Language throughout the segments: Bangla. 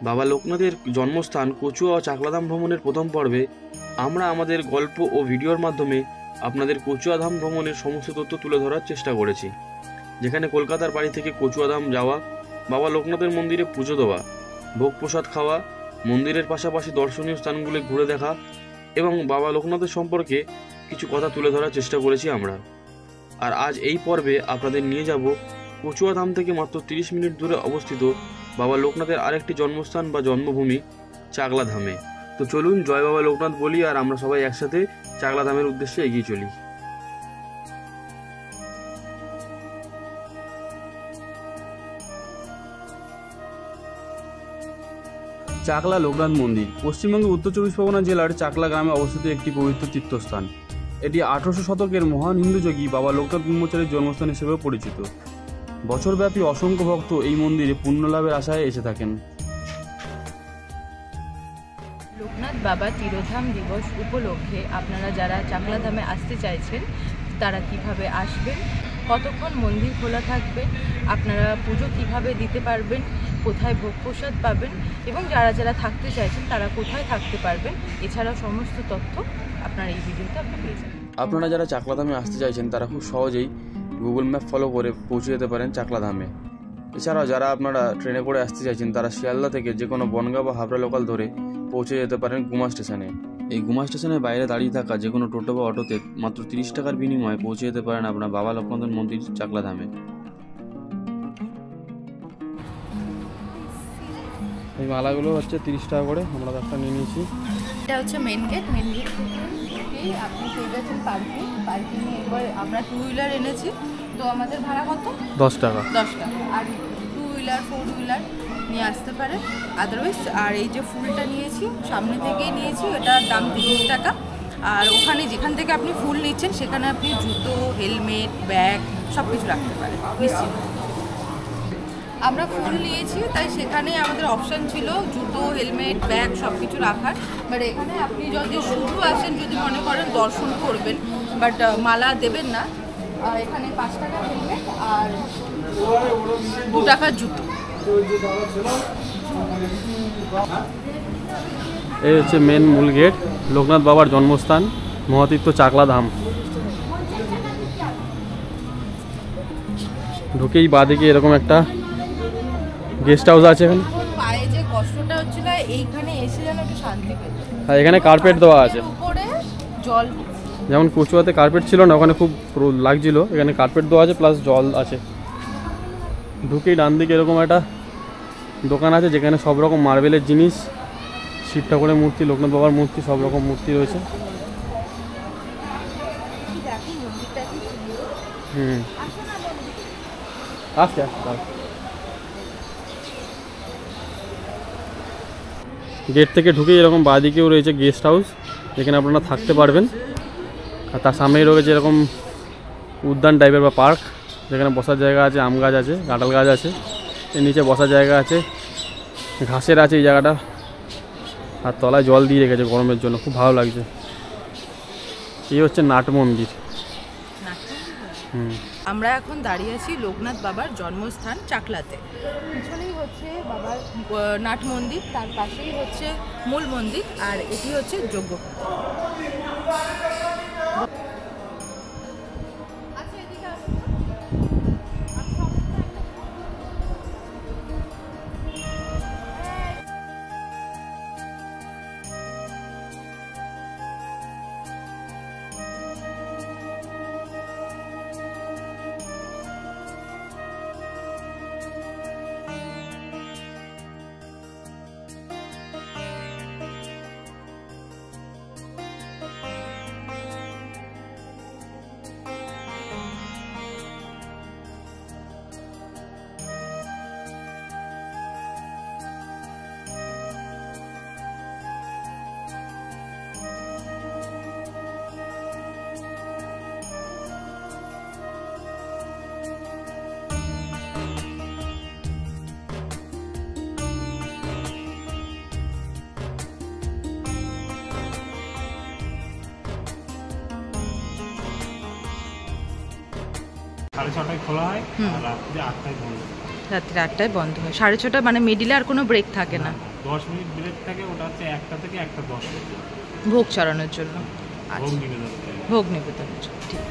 বাবা লোকনাথের জন্মস্থান কচুয়া ও চাকলাধাম ভ্রমণের প্রথম পর্বে আমরা আমাদের গল্প ও ভিডিওর মাধ্যমে আপনাদের কচুয়াধাম ভ্রমণের সমস্ত তথ্য তুলে ধরার চেষ্টা করেছি, যেখানে কলকাতার বাড়ি থেকে কচুয়াধাম যাওয়া, বাবা লোকনাথের মন্দিরে পুজো দেওয়া, ভোগ প্রসাদ খাওয়া, মন্দিরের পাশাপাশি দর্শনীয় স্থানগুলি ঘুরে দেখা এবং বাবা লোকনাথের সম্পর্কে কিছু কথা তুলে ধরার চেষ্টা করেছি আমরা। আর আজ এই পর্বে আপনাদের নিয়ে যাব কচুয়াধাম থেকে মাত্র 30 মিনিট দূরে অবস্থিত বাবা লোকনাথের আরেকটি জন্মস্থান বা জন্মভূমি চাকলাধামে। তো চলুন জয় বাবা লোকনাথ বলি আর আমরা সবাই একসাথে চাকলাধামের উদ্দেশ্যে এগিয়ে চলি। চাকলা লোকনাথ মন্দির পশ্চিমবঙ্গের উত্তর 24 পরগনা জেলার চাকলা গ্রামে অবস্থিত একটি পবিত্র তীর্থস্থান। এটি 1800 শতকের মহান হিন্দু যোগী বাবা লোকনাথ ব্রহ্মচারীর জন্মস্থান হিসেবেও পরিচিত। বছরব্যাপী অসংখ্য ভক্ত এই মন্দিরে পুণ্যলাভের আশায় এসে থাকেন। লোকনাথ বাবা তিরোধাম দিবস উপলক্ষে আপনারা যারা চাকলাধামে আসতে চাইছেন তারা কিভাবে আসবেন, কতক্ষণ মন্দির খোলা থাকবে, আপনারা পুজো কিভাবে দিতে পারবেন, কোথায় ভোগ প্রসাদ পাবেন এবং যারা যারা থাকতে চাইছেন তারা কোথায় থাকতে পারবেন, এছাড়াও সমস্ত তথ্য আপনারা এই ভিডিওতে আপনি পেয়ে যাবেন। আপনারা যারা চাকলাধামে আসতে চাইছেন তারা খুব সহজেই গুগল ম্যাপ ফলো করে পৌঁছে যেতে পারেন চাকলাধামে। এছাড়াও যারা আপনারা ট্রেনে করে আসতে চাইছেন তারা শিয়ালদা থেকে যে কোনো বনগাঁ বা হাবড়া লোকাল ধরে পৌঁছে যেতে পারেন গুমা স্টেশনে। এই গুমা স্টেশনের বাইরে দাঁড়িয়ে থাকা যে কোনো টোটো বা অটোতে মাত্র 30 টাকার বিনিময়ে পৌঁছে যেতে পারেন আপনার বাবা লোকনাথের মন্দির চাকলাধামে। এই মালাগুলো হচ্ছে 30 টাকা করে, আমরা একটা নিয়ে নিয়েছি। এটা হচ্ছে মেন গেট থেকেই আপনি পেয়ে যাচ্ছেন পার্কিংয়ে। এবার আমরা 2 হুইলার এনেছি, তো আমাদের ভাড়া কত? 10 টাকা। 10 টাকা। আর 2 হুইলার 4 হুইলার নিয়ে আসতে পারে আদারওয়াইজ। আর এই যে ফুলটা নিয়েছি সামনে থেকেই নিয়েছি, এটার দাম 30 টাকা। আর ওখানে যেখান থেকে আপনি ফুল নিচ্ছেন সেখানে আপনি জুতো, হেলমেট, ব্যাগ সব কিছু রাখতে পারেন নিশ্চিত। আমরা ফুল নিয়েছি তাই সেখানে আমাদের অপশান ছিল জুতো, হেলমেট, ব্যাগ সব কিছু রাখার। বাট এখানে আপনি যদি শুধু আসেন, যদি মনে করেন দর্শন করবেন বাট মালা দেবেন না, এখানে 5 টাকা হেলমেট আর 2 টাকার জুতো। এই হচ্ছে মেন মূল গেট, লোকনাথ বাবার জন্মস্থান মহাতীর্থ চাকলাধাম। ঢুকেই বাঁদিকে এরকম একটা গেস্ট হাউস আছে। এখানে পায়ে যে কষ্টটা হচ্ছিল এইখানে এসে যেন একটু শান্তি পেত। আর এখানে কার্পেট দেওয়া আছে, উপরে জল যেমন কচুয়াতে কার্পেট ছিল না, ওখানে খুব লাগছিল, এখানে কার্পেট দেওয়া আছে প্লাস জল আছে। ঢুকেই ডান দিকে এরকম একটা দোকান আছে যেখানে সব রকম মার্বেলের জিনিস, শিব ঠাকুরের মূর্তি, লোকনাথ বাবার মূর্তি, সব রকম মূর্তি রয়েছে। আস্তে আস্তে গেট থেকে ঢুকেই এরকম বাঁদিকেও রয়েছে গেস্ট হাউস, যেখানে আপনারা থাকতে পারবেন। আর তার সামনেই রয়েছে এরকম উদ্যান টাইপের বা পার্ক, যেখানে বসার জায়গা আছে, আম গাছ আছে, কাঁঠাল গাছ আছে, এর নিচে বসার জায়গা আছে, ঘাসের আছে এই জায়গাটা, আর তলায় জল দিয়ে রেখেছে গরমের জন্য, খুব ভালো লাগছে। এই হচ্ছে নাট মন্দির। আমরা এখন দাঁড়িয়ে আছি লোকনাথ বাবার জন্মস্থান চাকলাতে। পিছনেই হচ্ছে বাবার নাট মন্দির, তার পাশেই হচ্ছে মূল মন্দির, আর এটি হচ্ছে যজ্ঞ। সাড়ে 6টায় খোলা হয় আর রাত্রি 8টায় বন্ধ। রাত্রি 8টায় বন্ধ হয়। 6:30 মানে মিডিলে আর কোনো ব্রেক থাকে না। 10 মিনিট ব্রেক থাকে, ওটা হচ্ছে 1টা থেকে 1:10 পর্যন্ত ভোগ চালানোর জন্য। ভোগ আচ্ছা, নিবেদন করে। ভোগ নিবেদনের জন্য, ঠিক।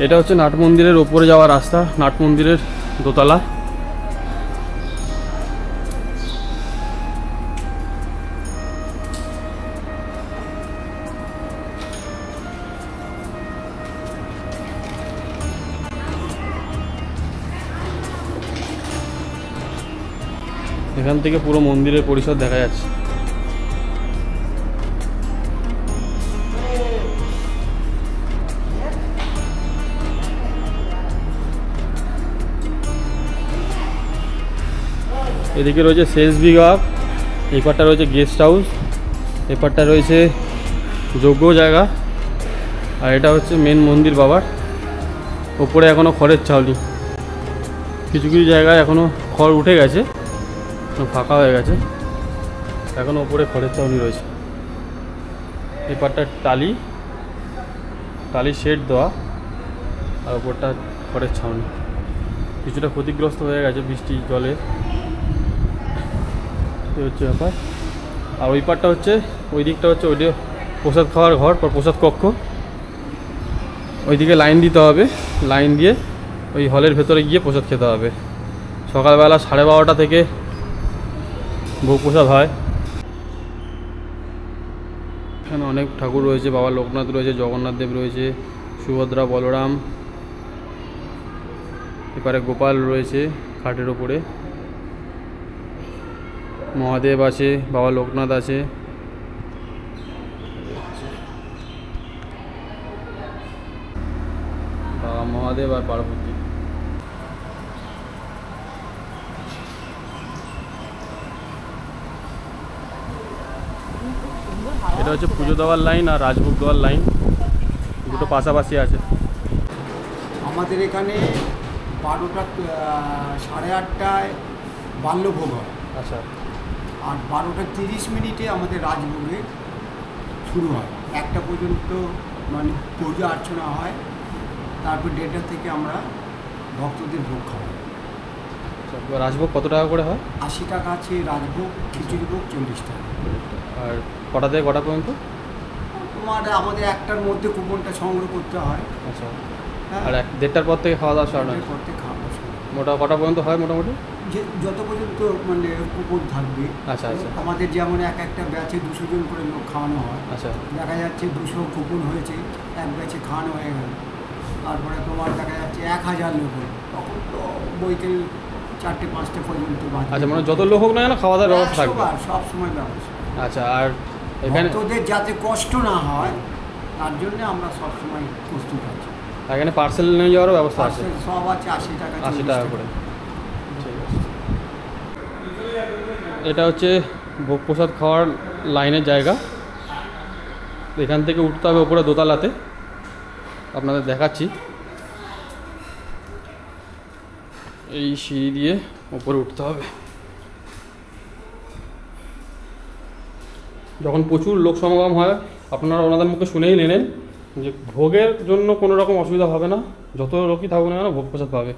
এটা হচ্ছে নাট মন্দিরের ওপরে যাওয়ার রাস্তা, নাট মন্দিরের দোতলা। এখান থেকে পুরো মন্দিরের পরিসর দেখা যাচ্ছে। এদিকে রয়েছে শেষ বিভাগ, এই পারটা রয়েছে গেস্ট হাউস, এই পারটা রয়েছে যোগ্য জায়গা, আর এটা হচ্ছে মেন মন্দির বাবার। ওপরে এখনও খড়ের ছাউনি, কিছু কিছু জায়গায় এখনও খড় উঠে গেছে, ফাঁকা হয়ে গেছে, এখনও ওপরে খড়ের ছাউনি রয়েছে। এই পারটা টালি শেড দেওয়া, আর ওপরটা খড়ের ছাউনি। কিছুটা ক্ষতিগ্রস্ত হয়ে গেছে বৃষ্টি জলে, এই হচ্ছে ব্যাপার। আর ওই পারটা হচ্ছে, ওই দিকটা হচ্ছে ওইটা প্রসাদ খাওয়ার ঘর, প্রসাদ কক্ষ। ওইদিকে লাইন দিতে হবে, লাইন দিয়ে ওই হলের ভেতরে গিয়ে প্রসাদ খেতে হবে। সকালবেলা 12:30 থেকে ভোগ প্রসাদ হয়। এখানে অনেক ঠাকুর রয়েছে, বাবা লোকনাথ রয়েছে, জগন্নাথ দেব রয়েছে, সুভদ্রা, বলরাম, এপারে গোপাল রয়েছে খাটের ওপরে, মহাদেব আছে, বাবা লোকনাথ আছে। বাবা মহাদেব আর পার্বতী। এটা হচ্ছে পুজো দেওয়ার লাইন আর রাজভোগ দেওয়ার লাইন, দুটো পাশাপাশি আছে। আমাদের এখানে 12টা 8:30টায় বাল্যভোগ হয়, আচ্ছা, আর 12:30 আমাদের রাজভোগে শুরু হয়। 1টা পর্যন্ত মানে পূজা অর্চনা হয়, তারপর 1:30টা থেকে আমরা ভক্তদের ভোগ খাওয়াই। রাজভোগ কত টাকা করে হয়? 80 টাকা আছে রাজভোগ, খিচুড়ি ভোগ 40 টাকা। আর কটা থেকে কটা পর্যন্ত? তোমার আমাদের 1টার মধ্যে কুপনটা সংগ্রহ করতে হয়। আচ্ছা, হ্যাঁ, আর 1-1:30টার পর থেকে খাওয়া দাওয়া স্টার্ট হয়? করতে খাওয়া শুরু। মোটা কটা পর্যন্ত হয় মোটামুটি? যে যত পর্যন্ত মানে কুপন থাকবে। আচ্ছা আচ্ছা আমাদের যেমন একটা ব্যাচে 200 জন করে লোক খাওয়ানো হয়। আচ্ছা, দেখা যাচ্ছে 200 কুপন হয়েছে, এক ব্যাচে খাওয়ানো হয়ে গেল। তারপরে তোমার দেখা যাচ্ছে 1000 লোক, তখন তো বৈকাল 4টে-5টে পর্যন্ত। আচ্ছা, মানে যত লোক হোক না কেন খাওয়া দাওয়ার ব্যবস্থা থাকবে? সব সময় ব্যবস্থা। আচ্ছা, আর এখানে ভক্তদের যাতে কষ্ট না হয় তার জন্য আমরা সব সময় প্রস্তুত আছি। এখানে পার্সেল নিয়ে যাওয়ারও ব্যবস্থা আছে? পার্সেল সব আছে, 80 টাকা 80 টাকা করে। ঠিক আছে, এটা হচ্ছে ভোগ প্রসাদ খাওয়ার লাইনের জায়গা। এখান থেকে উঠতে হবে ওপরে দোতলাতে, আপনাদের দেখাচ্ছি। এই সিঁড়ি দিয়ে ওপরে উঠতে হবে। যখন প্রচুর লোক সমাগম হয়, আপনারা ওনাদের মুখে শুনেই নিলেন যে ভোগের জন্য কোনো রকম অসুবিধা হবে না, যত লোকই থাকুক না কেন ভোগ প্রসাদ পাবে।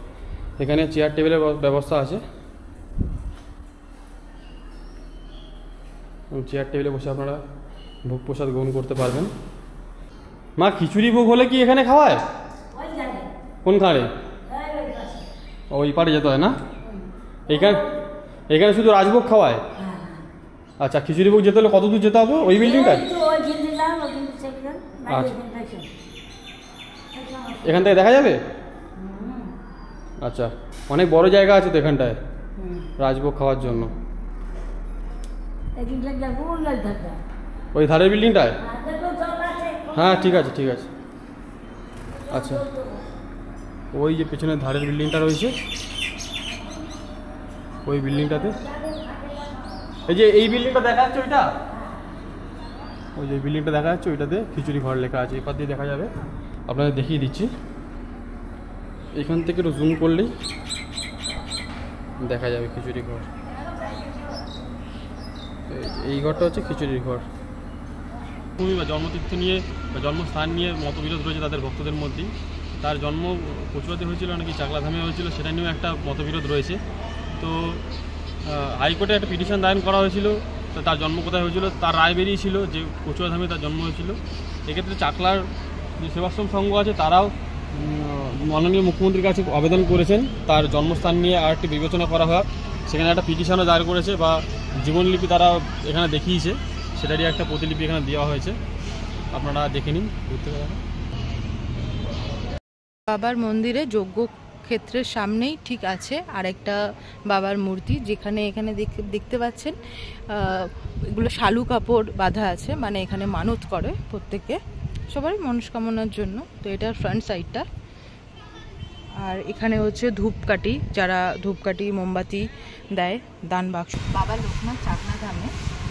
এখানে চেয়ার টেবিলের ব্যবস্থা আছে, চেয়ার টেবিলে বসে আপনারা ভোগ প্রসাদ গ্রহণ করতে পারবেন। মা, খিচুড়ি ভোগ হলে কি এখানে খাওয়ায়? কোন খাড়ে? ওই পারে যেতে হয় না? এখানে এখানে শুধু রাজভোগ খাওয়ায়? আচ্ছা, খিচুড়ি ভোগ যেতে হলে কত দূর যেতে হবে? ওই বিল্ডিংটায়? আচ্ছা, এখান থেকে দেখা যাবে? আচ্ছা, অনেক বড় জায়গা আছে তো এখানটায় রাজভোগ খাওয়ার জন্য। ওই ধারের বিল্ডিংটায়? হ্যাঁ, ঠিক আছে ঠিক আছে। আচ্ছা, ওই যে পেছনের ধারের বিল্ডিংটা রয়েছে, ওই বিল্ডিংটাতে, এই যে এই বিল্ডিংটা দেখা যাচ্ছে, ওইটা, ওই যে বিল্ডিংটা দেখা যাচ্ছে, ওইটাতে খিচুড়ি ঘর লেখা আছে। এপার দিয়ে দেখা যাবে, আপনাদের দেখিয়ে দিচ্ছি। এখান থেকে একটু জুম করলেই দেখা যাবে খিচুড়ি ঘর। এই ঘরটা হচ্ছে খিচুড়ির ঘর। ভূমি বা জন্মতীর্থ নিয়ে বা জন্মস্থান নিয়ে মতবিরোধ রয়েছে তাদের ভক্তদের মধ্যেই। তার জন্ম কচুয়াতে হয়েছিল নাকি চাকলাধামে হয়েছিল সেটা নিয়েও একটা মতবিরোধ রয়েছে। তো হাইকোর্টে একটা পিটিশন দায়ের করা হয়েছিল, তো তার জন্ম কোথায় হয়েছিল তার রায় বেরিয়েছিল যে কচুয়াধামে তার জন্ম হয়েছিল। এক্ষেত্রে চাকলার যে সেবাশ্রম সংঘ আছে তারাও মাননীয় মুখ্যমন্ত্রীর কাছে আবেদন করেছেন তার জন্মস্থান নিয়ে আর একটি বিবেচনা করা হয়। সেখানে একটা পিটিশনও দায়ের করেছে বা জীবনলিপি তারা এখানে দেখিয়েছে, সেটারই একটা প্রতিলিপি এখানে দেওয়া হয়েছে, আপনারা দেখে নিন ঘুরতে পারেন। বাবার মন্দিরে যজ্ঞ ক্ষেত্রের সামনেই ঠিক আছে আরেকটা বাবার মূর্তি, যেখানে এখানে দেখতে পাচ্ছেন এগুলো শালু কাপড় বাঁধা আছে, মানে এখানে মানত করে প্রত্যেকে সবারই মনস্কামনার জন্য। তো এটার ফ্রন্ট সাইডটা। আর এখানে হচ্ছে ধূপকাঠি, যারা ধূপকাঠি মোমবাতি দেয়, দান বাক্স। বাবা লোকনাথ চাকলাধামে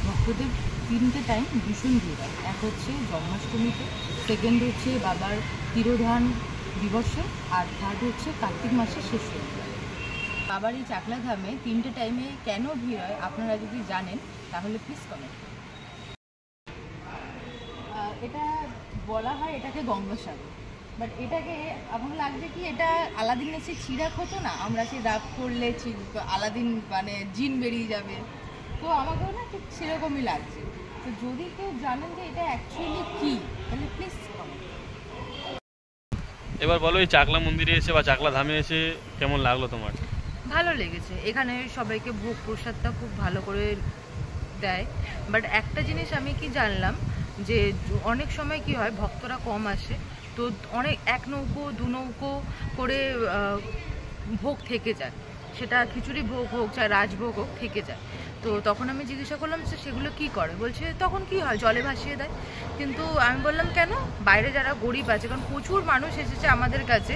ভক্তদের 3টে টাইম ভীষণ ভিড় হয়। এক হচ্ছে জন্মাষ্টমীতে, সেকেন্ড হচ্ছে বাবার তিরোধান দিবসে, আর থার্ড হচ্ছে কার্তিক মাসের শেষ রবিবার। বাবার এই চাকলাধামে 3টে টাইমে কেন ভিড় হয় আপনারা যদি জানেন তাহলে প্লিজ কমেন্ট। এটা বলা হয় এটাকে গঙ্গাসাগর, বাট এটাকে আমার লাগছে কি এটা আলাদিনের সে চিরাক হতো না, আমরা সে রাগ করলে আলাদিন মানে জিন বেরিয়ে যাবে, তো আমাকেও না ঠিক সেরকমই লাগছে। তো যদি কেউ জানেন যে এটা অ্যাকচুয়ালি কী তাহলে প্লিজ কমেন্ট। এবার বলো, এই চাকলা মন্দিরে এসে বা চাকলা ধামে এসে কেমন লাগলো তোমার? ভালো লেগেছে, এখানে সবাইকে ভোগ প্রসাদটা খুব ভালো করে দেয়। বাট একটা জিনিস আমি কি জানলাম যে অনেক সময় কি হয় ভক্তরা কম আসে, তো অনেক এক নৌকো দু নৌকো করে ভোগ থেকে যায়, সেটা খিচুড়ি ভোগ হোক চাই রাজভোগ হোক থেকে যায়। তো তখন আমি জিজ্ঞাসা করলাম যে সেগুলো কি করে, বলছে তখন কি হয় জলে ভাসিয়ে দেয়। কিন্তু আমি বললাম কেন, বাইরে যারা গরিব আছে, কারণ প্রচুর মানুষ এসেছে আমাদের কাছে,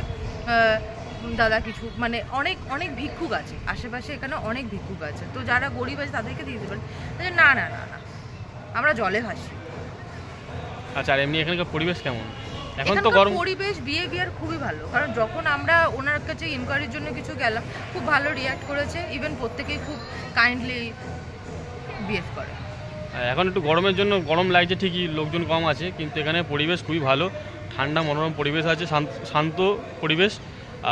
দাদা কিছু মানে অনেক অনেক ভিক্ষুক আছে আশেপাশে, এখানে অনেক ভিক্ষুক আছে, তো যারা গরিব আছে তাদেরকে দিয়ে দেবেন। না না না না, আমরা জলে ভাসি। আচ্ছা, আর এমনি এখানকার পরিবেশ কেমন? এখন তো গরম পরিবেশ, বিহেভিয়ার খুবই ভালো, কারণ যখন আমরা ওনার কাছে ইনকোয়ারির জন্য কিছু গেলাম খুব ভালো রিয়াক্ট করেছে, ইভেন প্রত্যেকেই খুব কাইন্ডলি বিহেভ করে। এখন একটু গরমের জন্য গরম লাগছে ঠিকই, লোকজন কম আছে, কিন্তু এখানে পরিবেশ খুবই ভালো, ঠান্ডা মনোরম পরিবেশ আছে, শান্ত পরিবেশ।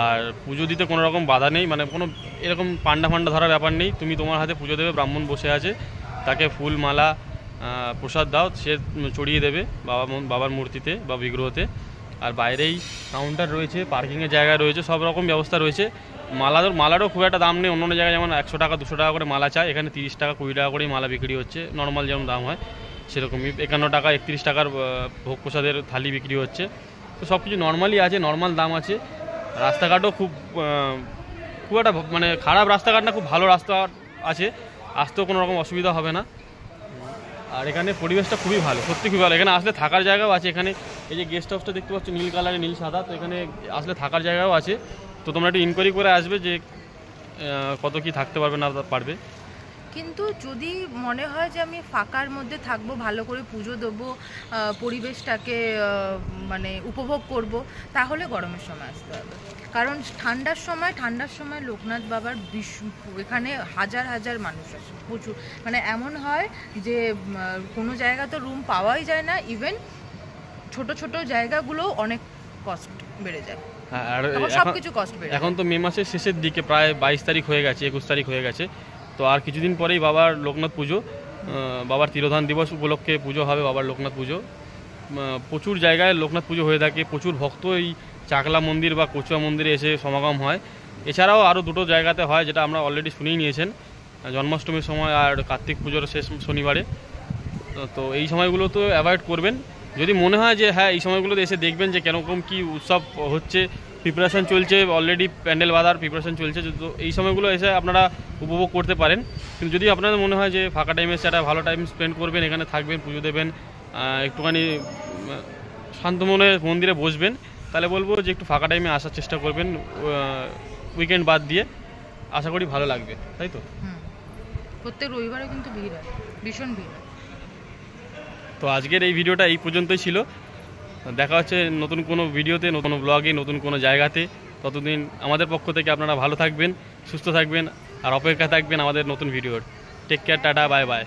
আর পুজো দিতে কোনো রকম বাধা নেই, মানে কোনো এরকম পান্ডা ফান্ডা ধরার ব্যাপার নেই। তুমি তোমার হাতে পুজো দেবে, ব্রাহ্মণ বসে আছে, তাকে ফুল মালা প্রসাদ দাও, সে চড়িয়ে দেবে বাবার মূর্তিতে বা বিগ্রহতে। আর বাইরেই কাউন্টার রয়েছে, পার্কিংয়ের জায়গা রয়েছে, সব রকম ব্যবস্থা রয়েছে। মালারও খুব একটা দাম নেই, অন্য জায়গায় যেমন 100 টাকা 200 টাকা করে মালা চায়, এখানে 30 টাকা 20 টাকা করেই মালা বিক্রি হচ্ছে, নর্মাল যেমন দাম হয় সেরকমই। 51 টাকা 31 টাকার ভোগ প্রসাদের থালি বিক্রি হচ্ছে। তো সব কিছু নর্মালি আছে, নর্মাল দাম আছে। রাস্তাঘাটও খুব একটা মানে খারাপ রাস্তাঘাট না, খুব ভালো রাস্তাঘাট আছে, আসতেও কোনো রকম অসুবিধা হবে না। আর এখানে পরিবেশটা খুবই ভালো, সত্যি খুবই ভালো। এখানে আসলে থাকার জায়গাও আছে, এখানে এই যে গেস্ট হাউসটা দেখতে পাচ্ছ নীল কালারের, নীল সাদা, তো এখানে আসলে থাকার জায়গাও আছে। তো তোমরা একটু ইনকোয়ারি করে আসবে যে কত কি থাকতে পারবে না পারবে। কিন্তু যদি মনে হয় যে আমি ফাঁকার মধ্যে থাকবো, ভালো করে পুজো দেবো, পরিবেশটাকে মানে উপভোগ করব, তাহলে গরমের সময় আসতে হবে। কারণ ঠান্ডার সময় লোকনাথ বাবার এখানে হাজার হাজার মানুষ আসে, প্রচুর, মানে এমন হয় যে কোনো জায়গা তো রুম পাওয়াই যায় না, ইভেন ছোট ছোট জায়গাগুলো অনেক কস্ট বেড়ে যায়। আর সবকিছু কস্ট বেড়ে এখন তো মে মাসের শেষের দিকে, প্রায় 22 তারিখ হয়ে গেছে, 21 তারিখ হয়ে গেছে। তো আর কিছুদিন পরেই বাবার লোকনাথ পুজো, বাবার তিরোধান দিবস উপলক্ষে পুজো হবে, বাবার লোকনাথ পুজো। প্রচুর জায়গায় লোকনাথ পুজো হয়ে থাকে, প্রচুর ভক্ত এই চাকলা মন্দির বা কচুয়া মন্দিরে এসে সমাগম হয়। এছাড়াও আরও দুটো জায়গাতে হয়, যেটা আমরা অলরেডি শুনেই নিয়েছেন, জন্মাষ্টমীর সময় আর কার্তিক পুজোর শেষ শনিবারে। তো এই সময়গুলো তো অ্যাভয়েড করবেন। যদি মনে হয় যে হ্যাঁ এই সময়গুলোতে এসে দেখবেন যে কীরকম কী উৎসব হচ্ছে, প্রিপারেশান চলছে, অলরেডি প্যান্ডেল বাঁধার প্রিপারেশান চলছে, তো এই সময়গুলো এসে আপনারা উপভোগ করতে পারেন। কিন্তু যদি আপনাদের মনে হয় যে ফাঁকা টাইমে এসে একটা ভালো টাইম স্পেন্ড করবেন, এখানে থাকবেন, পুজো দেবেন, একটুখানি শান্ত মনে মন্দিরে বসবেন, তাহলে বলবো যে একটু ফাঁকা টাইমে আসার চেষ্টা করবেন, উইকেন্ড বাদ দিয়ে। আশা করি ভালো লাগবে, তাই তো? প্রত্যেক রবিবারে কিন্তু ভিড় হয়, ভীষণ ভিড় হয়। তো আজকের এই ভিডিওটা এই পর্যন্তই ছিল। দেখা হচ্ছে নতুন কোনো ভিডিওতে, নতুন ব্লগে, নতুন কোনো জায়গাতে। ততদিন আমাদের পক্ষ থেকে আপনারা ভালো থাকবেন, সুস্থ থাকবেন, আর অপেক্ষা থাকবেন আমাদের নতুন ভিডিওর। টেক কেয়ার, টাটা, বাই বাই।